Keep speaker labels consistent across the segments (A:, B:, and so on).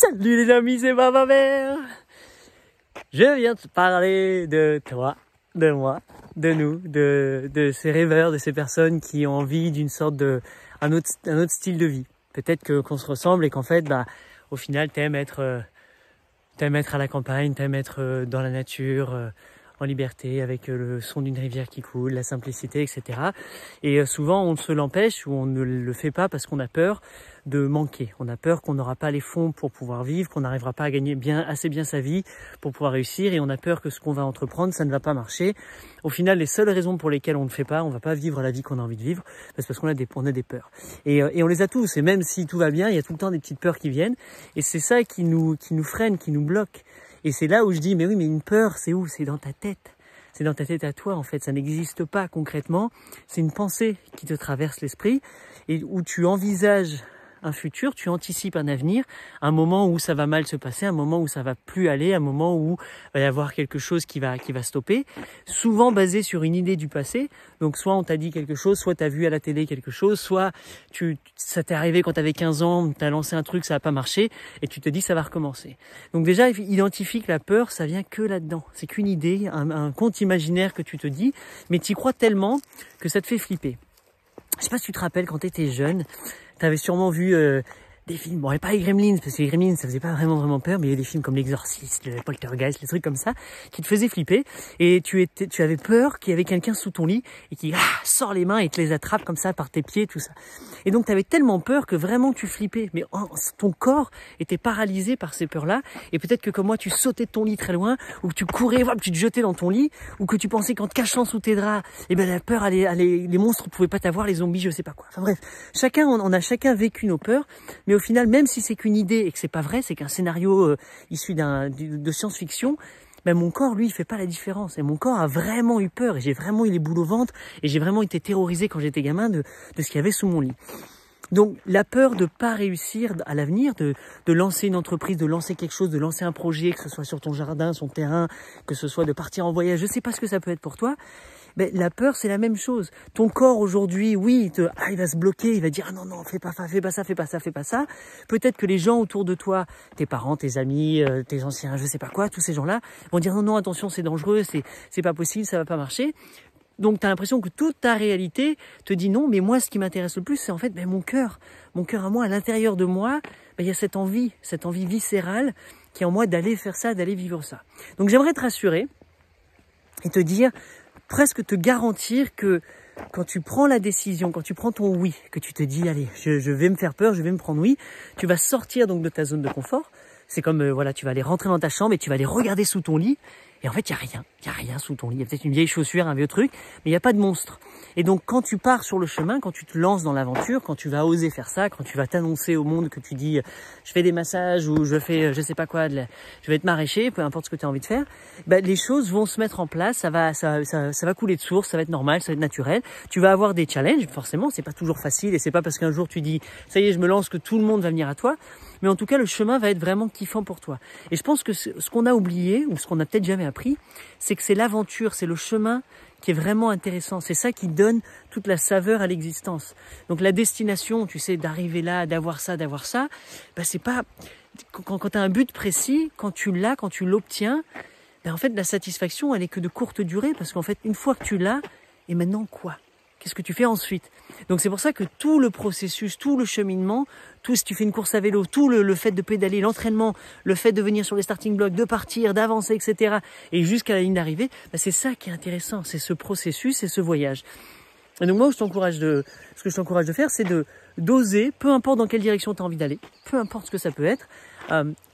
A: Salut les amis, c'est ma mère. Je viens te parler de toi, de moi, de nous, de ces rêveurs, de ces personnes qui ont envie d'une sorte un autre style de vie. Peut-être qu'on se ressemble et qu'en fait, au final, t'aimes être à la campagne, t'aimes être dans la nature, en liberté, avec le son d'une rivière qui coule, la simplicité, etc. Et souvent, on se l'empêche ou on ne le fait pas parce qu'on a peur de manquer. On a peur qu'on n'aura pas les fonds pour pouvoir vivre, qu'on n'arrivera pas à gagner assez bien sa vie pour pouvoir réussir, et on a peur que ce qu'on va entreprendre, ça ne va pas marcher. Au final, les seules raisons pour lesquelles on ne fait pas, on va pas vivre la vie qu'on a envie de vivre, c'est parce qu'on a des peurs. Et on les a tous, et même si tout va bien, il y a tout le temps des petites peurs qui viennent, et c'est ça qui nous freine, qui nous bloque. Et c'est là où je dis, mais oui, mais une peur, c'est où? C'est dans ta tête. C'est dans ta tête à toi, en fait. Ça n'existe pas concrètement. C'est une pensée qui te traverse l'esprit et où tu envisages un futur, tu anticipes un avenir, un moment où ça va mal se passer, un moment où ça va plus aller, un moment où il va y avoir quelque chose qui va stopper, souvent basé sur une idée du passé. Donc soit on t'a dit quelque chose, soit tu as vu à la télé quelque chose, soit ça t'est arrivé quand tu avais 15 ans, tu as lancé un truc, ça n'a pas marché et tu te dis ça va recommencer. Donc déjà, identifie que la peur, ça vient que là-dedans. C'est qu'une idée, un conte imaginaire que tu te dis, mais tu y crois tellement que ça te fait flipper. Je sais pas si tu te rappelles quand tu étais jeune, tu avais sûrement vu des films, bon, et pas les Gremlins, parce que les Gremlins, ça faisait pas vraiment peur, mais il y a des films comme L'Exorciste, le Poltergeist, les trucs comme ça, qui te faisaient flipper, et tu avais peur qu'il y avait quelqu'un sous ton lit, et qui sort les mains et te les attrape comme ça par tes pieds, tout ça. Et donc tu avais tellement peur que vraiment tu flippais, mais ton corps était paralysé par ces peurs-là, et peut-être que comme moi, tu sautais de ton lit très loin, ou que tu courais, tu te jetais dans ton lit, ou que tu pensais qu'en te cachant sous tes draps, la peur, les monstres pouvaient pas t'avoir, les zombies, je sais pas quoi. Enfin bref, on a chacun vécu nos peurs, mais au final, même si c'est qu'une idée et que c'est pas vrai, c'est qu'un scénario issu de science-fiction, mon corps, lui, il fait pas la différence. Et mon corps a vraiment eu peur, et j'ai vraiment eu les boules au ventre, et j'ai vraiment été terrorisé quand j'étais gamin de ce qu'il y avait sous mon lit. Donc la peur de pas réussir à l'avenir, de lancer une entreprise, de lancer quelque chose, de lancer un projet, que ce soit sur ton jardin, son terrain, que ce soit de partir en voyage, je sais pas ce que ça peut être pour toi. Mais la peur, c'est la même chose. Ton corps aujourd'hui, oui, il va se bloquer, il va dire non, fais pas ça. Peut-être que les gens autour de toi, tes parents, tes amis, tes anciens, je sais pas quoi, tous ces gens-là vont dire non, attention, c'est dangereux, c'est pas possible, ça va pas marcher. Donc tu as l'impression que toute ta réalité te dit non, mais moi ce qui m'intéresse le plus, c'est en fait mon cœur à moi, à l'intérieur de moi, il y a cette envie viscérale qui est en moi d'aller faire ça, d'aller vivre ça. Donc j'aimerais te rassurer et te dire, presque te garantir que quand tu prends la décision, quand tu prends ton oui, que tu te dis allez, je vais me faire peur, je vais me prendre oui, tu vas sortir donc de ta zone de confort. C'est comme tu vas aller rentrer dans ta chambre et tu vas aller regarder sous ton lit. Et en fait, il y a rien sous ton lit. Il y a peut-être une vieille chaussure, un vieux truc, mais il n'y a pas de monstre. Et donc, quand tu pars sur le chemin, quand tu te lances dans l'aventure, quand tu vas oser faire ça, quand tu vas t'annoncer au monde que tu dis je fais des massages ou je fais je sais pas quoi, je vais être maraîcher, peu importe ce que tu as envie de faire, les choses vont se mettre en place, ça va couler de source, ça va être normal, ça va être naturel. Tu vas avoir des challenges, forcément, c'est pas toujours facile et c'est pas parce qu'un jour tu dis ça y est, je me lance que tout le monde va venir à toi. Mais en tout cas, le chemin va être vraiment kiffant pour toi. Et je pense que ce qu'on a oublié, ou ce qu'on n'a peut-être jamais appris, c'est que c'est l'aventure, c'est le chemin qui est vraiment intéressant. C'est ça qui donne toute la saveur à l'existence. Donc la destination, tu sais, d'arriver là, d'avoir ça, c'est pas... Quand tu as un but précis, quand tu l'obtiens, en fait, la satisfaction, elle est que de courte durée, parce qu'en fait, une fois que tu l'as, et maintenant quoi ? Qu'est-ce que tu fais ensuite? Donc c'est pour ça que tout le processus, tout le cheminement, tout si tu fais une course à vélo, tout le fait de pédaler, l'entraînement, le fait de venir sur les starting blocks, de partir, d'avancer, etc. et jusqu'à la ligne d'arrivée, c'est ça qui est intéressant, c'est ce processus et ce voyage. Et donc moi, ce que je t'encourage de faire, c'est d'oser, peu importe dans quelle direction tu as envie d'aller, peu importe ce que ça peut être,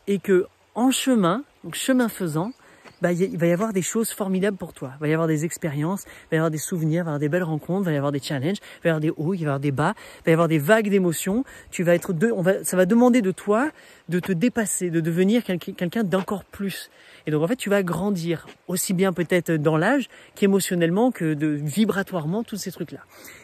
A: et que en chemin, donc chemin faisant, il va y avoir des choses formidables pour toi. Il va y avoir des expériences, il va y avoir des souvenirs, il va y avoir des belles rencontres, il va y avoir des challenges, il va y avoir des hauts, il va y avoir des bas, il va y avoir des vagues d'émotions. Ça va demander de toi de te dépasser, de devenir quelqu'un d'encore plus. Et donc en fait, tu vas grandir aussi bien peut-être dans l'âge qu'émotionnellement, que vibratoirement, tous ces trucs-là.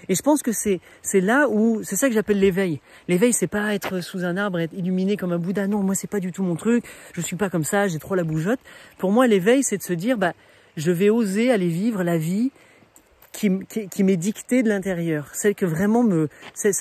A: Et je pense que c'est là où, c'est ça que j'appelle l'éveil. L'éveil, c'est pas être sous un arbre, être illuminé comme un Bouddha. Non, moi c'est pas du tout mon truc. Je suis pas comme ça, j'ai trop la bougeotte. Pour moi, l'éveil, c'est de se dire, je vais oser aller vivre la vie qui m'est dictée de l'intérieur, celle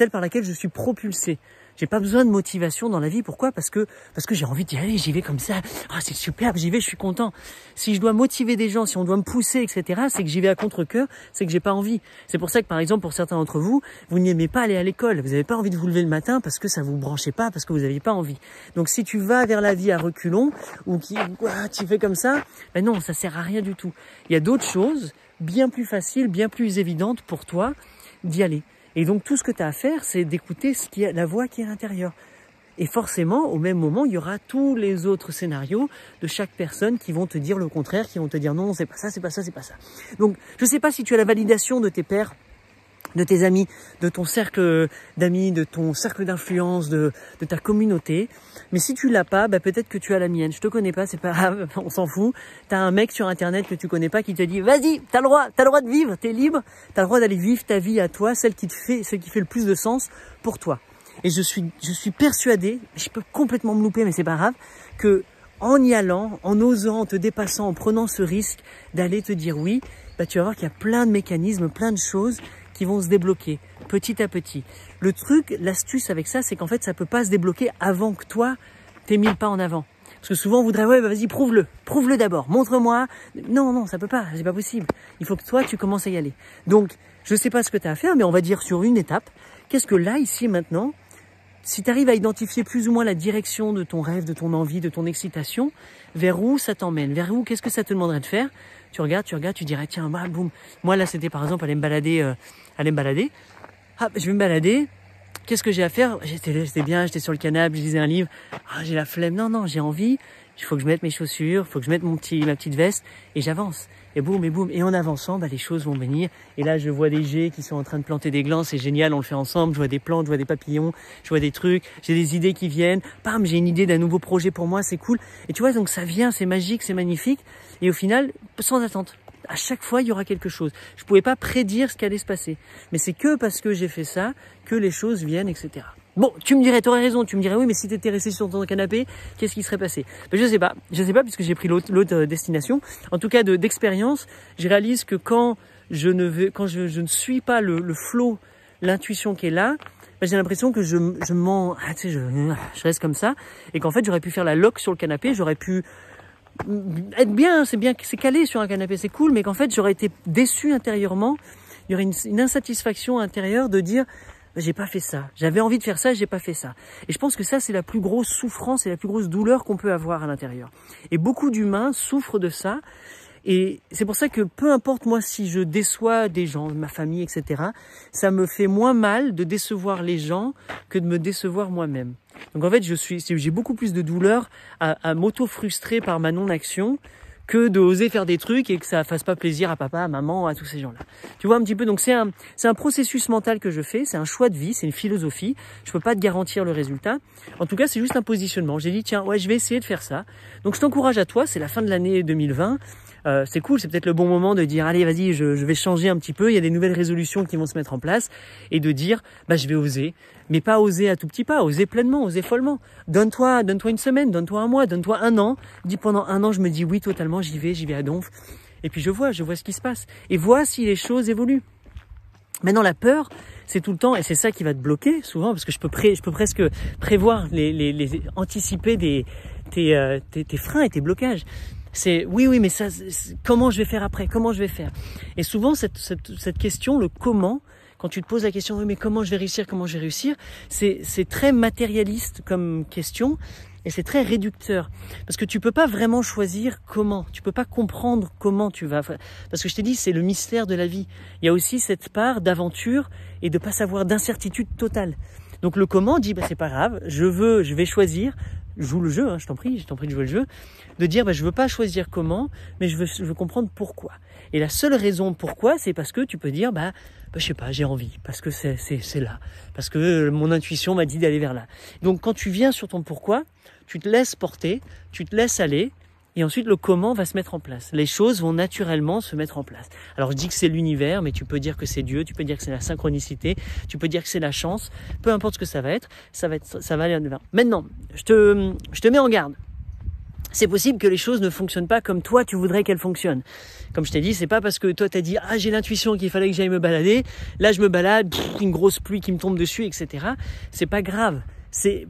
A: par laquelle je suis propulsé. J'ai pas besoin de motivation dans la vie. Pourquoi? Parce que j'ai envie d'y aller, j'y vais comme ça. Ah, c'est superbe, j'y vais, je suis content. Si je dois motiver des gens, si on doit me pousser, etc., c'est que j'y vais à contre-cœur, c'est que j'ai pas envie. C'est pour ça que, par exemple, pour certains d'entre vous, vous n'aimez pas aller à l'école. Vous n'avez pas envie de vous lever le matin parce que ça vous branchait pas, parce que vous n'aviez pas envie. Donc, si tu vas vers la vie à reculons, ou tu fais comme ça, ben non, ça sert à rien du tout. Il y a d'autres choses bien plus faciles, bien plus évidentes pour toi d'y aller. Et donc, tout ce que tu as à faire, c'est d'écouter la voix qui est à l'intérieur. Et forcément, au même moment, il y aura tous les autres scénarios de chaque personne qui vont te dire le contraire, qui vont te dire non, c'est pas ça, c'est pas ça, c'est pas ça. Donc, je sais pas si tu as la validation de tes pairs, de tes amis, de ton cercle d'amis, de ton cercle d'influence, de ta communauté. Mais si tu l'as pas, bah peut-être que tu as la mienne. Je te connais pas, c'est pas grave, on s'en fout. T'as un mec sur internet que tu connais pas qui te dit vas-y, t'as le droit de vivre, t'es libre, t'as le droit d'aller vivre ta vie à toi, celle qui fait le plus de sens pour toi. Et je suis persuadé, je peux complètement me louper, mais c'est pas grave, que en y allant, en osant, en te dépassant, en prenant ce risque d'aller te dire oui, bah tu vas voir qu'il y a plein de mécanismes, plein de choses qui vont se débloquer petit à petit. Le truc, l'astuce avec ça, c'est qu'en fait, ça peut pas se débloquer avant que toi, t'aies mis le pas en avant. Parce que souvent, on voudrait, ouais, bah, vas-y, prouve-le d'abord, montre-moi. Non, ça peut pas, c'est pas possible. Il faut que toi, tu commences à y aller. Donc, je sais pas ce que tu as à faire, mais on va dire sur une étape, qu'est-ce que là, ici, maintenant, si tu arrives à identifier plus ou moins la direction de ton rêve, de ton envie, de ton excitation, vers où ça t'emmène, vers où, qu'est-ce que ça te demanderait de faire? Tu regardes, tu dirais, tiens, bah, boum. Moi, là, c'était par exemple aller me balader. Ah, je vais me balader. Qu'est-ce que j'ai à faire? J'étais bien, j'étais sur le canapé, je lisais un livre. Ah, j'ai la flemme. Non, j'ai envie. Il faut que je mette mes chaussures, il faut que je mette ma petite veste et j'avance. Et boum, et en avançant, bah, les choses vont venir. Et là, je vois des geais qui sont en train de planter des glands, c'est génial, on le fait ensemble. Je vois des plantes, je vois des papillons, je vois des trucs, j'ai des idées qui viennent. Bam, j'ai une idée d'un nouveau projet pour moi, c'est cool. Et tu vois, donc ça vient, c'est magique, c'est magnifique. Et au final, sans attente. À chaque fois, il y aura quelque chose. Je pouvais pas prédire ce qui allait se passer. Mais c'est que parce que j'ai fait ça que les choses viennent, etc. Bon, tu me dirais, tu aurais raison, tu me dirais, oui, mais si tu étais resté sur ton canapé, qu'est-ce qui serait passé? Ben, je sais pas, puisque j'ai pris l'autre destination. En tout cas, d'expérience, je réalise que quand je ne suis pas le flow, l'intuition qui est là, ben, j'ai l'impression que je reste comme ça, et qu'en fait, j'aurais pu faire la loque sur le canapé, j'aurais pu être bien, c'est calé sur un canapé, c'est cool, mais qu'en fait, j'aurais été déçu intérieurement. Il y aurait une insatisfaction intérieure de dire, j'ai pas fait ça. J'avais envie de faire ça, j'ai pas fait ça. Et je pense que ça, c'est la plus grosse souffrance et la plus grosse douleur qu'on peut avoir à l'intérieur. Et beaucoup d'humains souffrent de ça. Et c'est pour ça que peu importe moi si je déçois des gens, ma famille, etc., ça me fait moins mal de décevoir les gens que de me décevoir moi-même. Donc en fait, j'ai beaucoup plus de douleur à m'auto-frustrer par ma non-action que d'oser faire des trucs et que ça fasse pas plaisir à papa, à maman, à tous ces gens-là. Tu vois un petit peu, donc c'est un processus mental que je fais, c'est un choix de vie, c'est une philosophie. Je peux pas te garantir le résultat. En tout cas, c'est juste un positionnement. J'ai dit, tiens, ouais, je vais essayer de faire ça. Donc je t'encourage à toi, c'est la fin de l'année 2020. C'est cool, c'est peut-être le bon moment de dire, allez, vas-y, je vais changer un petit peu. Il y a des nouvelles résolutions qui vont se mettre en place et de dire, bah, je vais oser. Mais pas oser à tout petit pas, oser pleinement, oser follement. Donne-toi une semaine, donne-toi un mois, donne-toi un an. Dis pendant un an, je me dis oui totalement, j'y vais à donf. Et puis je vois ce qui se passe. Et vois si les choses évoluent. Maintenant, la peur, c'est tout le temps, et c'est ça qui va te bloquer souvent, parce que je peux presque prévoir, anticiper tes freins et tes blocages. C'est oui, mais ça, comment je vais faire après? Comment je vais faire? Et souvent, cette question, le comment, quand tu te poses la question, oui, mais comment je vais réussir, c'est très matérialiste comme question et c'est très réducteur. Parce que tu peux pas vraiment choisir comment, tu peux pas comprendre comment tu vas. Parce que je t'ai dit, c'est le mystère de la vie. Il y a aussi cette part d'aventure et de pas savoir, d'incertitude totale. Donc le comment dit, bah c'est pas grave, je vais choisir, joue le jeu, hein, je t'en prie de jouer le jeu, de dire, bah je veux pas choisir comment, mais je veux comprendre pourquoi. Et la seule raison pourquoi, c'est parce que tu peux dire, bah je sais pas, j'ai envie, parce que c'est là, parce que mon intuition m'a dit d'aller vers là. Donc quand tu viens sur ton pourquoi, tu te laisses porter, tu te laisses aller, et ensuite le comment va se mettre en place. Les choses vont naturellement se mettre en place. Alors je dis que c'est l'univers, mais tu peux dire que c'est Dieu, tu peux dire que c'est la synchronicité, tu peux dire que c'est la chance, peu importe ce que ça va aller en devant. Maintenant, je te mets en garde. C'est possible que les choses ne fonctionnent pas comme toi tu voudrais qu'elles fonctionnent. Comme je t'ai dit, c'est pas parce que toi t'as dit j'ai l'intuition qu'il fallait que j'aille me balader, là je me balade, une grosse pluie qui me tombe dessus, etc. C'est pas grave.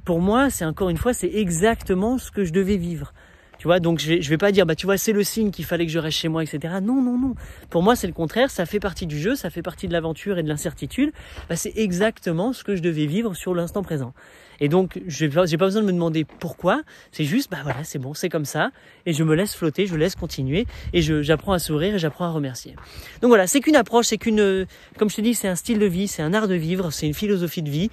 A: pour moi, c'est encore une fois, c'est exactement ce que je devais vivre. Tu vois, donc je vais pas dire, bah tu vois, c'est le signe qu'il fallait que je reste chez moi, etc. Non, non, non. Pour moi, c'est le contraire. Ça fait partie du jeu, ça fait partie de l'aventure et de l'incertitude. Bah, c'est exactement ce que je devais vivre sur l'instant présent. Et donc, j'ai pas besoin de me demander pourquoi. C'est juste, bah voilà, c'est bon, c'est comme ça. Et je me laisse flotter, je laisse continuer. Et j'apprends à sourire et j'apprends à remercier. Donc voilà, c'est qu'une approche, comme je te dis, c'est un style de vie, c'est un art de vivre, c'est une philosophie de vie.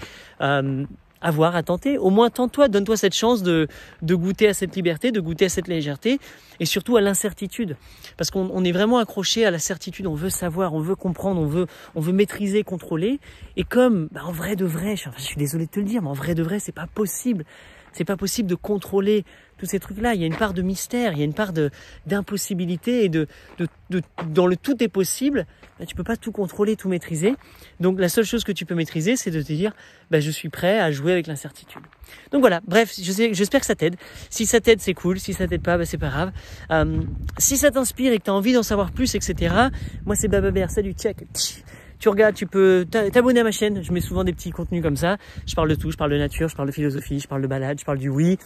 A: À voir, à tenter. Au moins, tente-toi, donne-toi cette chance de goûter à cette liberté, de goûter à cette légèreté et surtout à l'incertitude. Parce qu'on est vraiment accroché à la certitude. On veut savoir, on veut comprendre, on veut maîtriser, contrôler. Et comme, en vrai de vrai, je suis désolé de te le dire, mais en vrai de vrai, c'est pas possible. C'est pas possible de contrôler tous ces trucs-là. Il y a une part de mystère, il y a une part d'impossibilité et dans le tout est possible. Tu peux pas tout contrôler, tout maîtriser. Donc la seule chose que tu peux maîtriser, c'est de te dire, je suis prêt à jouer avec l'incertitude. Donc voilà, bref, j'espère que ça t'aide. Si ça t'aide, c'est cool. Si ça t'aide pas, c'est pas grave. Si ça t'inspire et que tu as envie d'en savoir plus, etc. Moi, c'est Bababert. Salut, check. Tu regardes, tu peux t'abonner à ma chaîne. Je mets souvent des petits contenus comme ça. Je parle de tout. Je parle de nature, je parle de philosophie, je parle de balade, je parle du oui.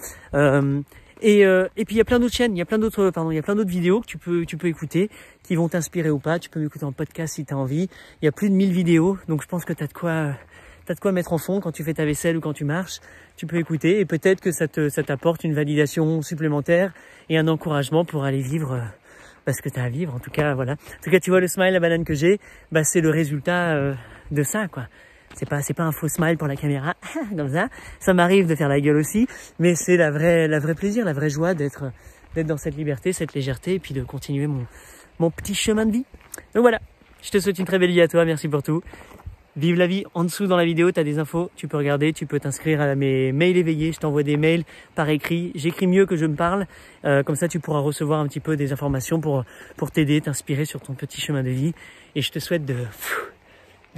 A: Et puis il y a plein d'autres chaînes, il y a plein d'autres vidéos que tu peux écouter qui vont t'inspirer ou pas. Tu peux m'écouter en podcast si tu as envie. Il y a plus de 1000 vidéos, donc je pense que t'as de quoi mettre en fond quand tu fais ta vaisselle ou quand tu marches. Tu peux écouter et peut-être que ça t'apporte une validation supplémentaire et un encouragement pour aller vivre ce que tu as à vivre. En tout cas, voilà. En tout cas, tu vois le smile, la banane que j'ai, c'est le résultat de ça, quoi. C'est pas un faux smile pour la caméra, comme ça. Ça m'arrive de faire la gueule aussi, mais c'est la vraie plaisir, la vraie joie d'être dans cette liberté, cette légèreté, et puis de continuer mon petit chemin de vie. Donc voilà, je te souhaite une très belle vie à toi, merci pour tout. Vive la vie. En dessous dans la vidéo, tu as des infos, tu peux regarder, tu peux t'inscrire à mes mails éveillés, je t'envoie des mails par écrit, j'écris mieux que je me parle, comme ça tu pourras recevoir un petit peu des informations pour t'aider, t'inspirer sur ton petit chemin de vie, et je te souhaite de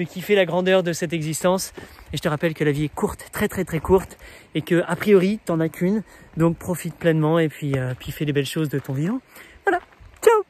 A: kiffer la grandeur de cette existence. Et je te rappelle que la vie est courte, très très très courte, et que a priori t'en as qu'une, donc profite pleinement et puis fais les belles choses de ton vivant. Voilà, ciao.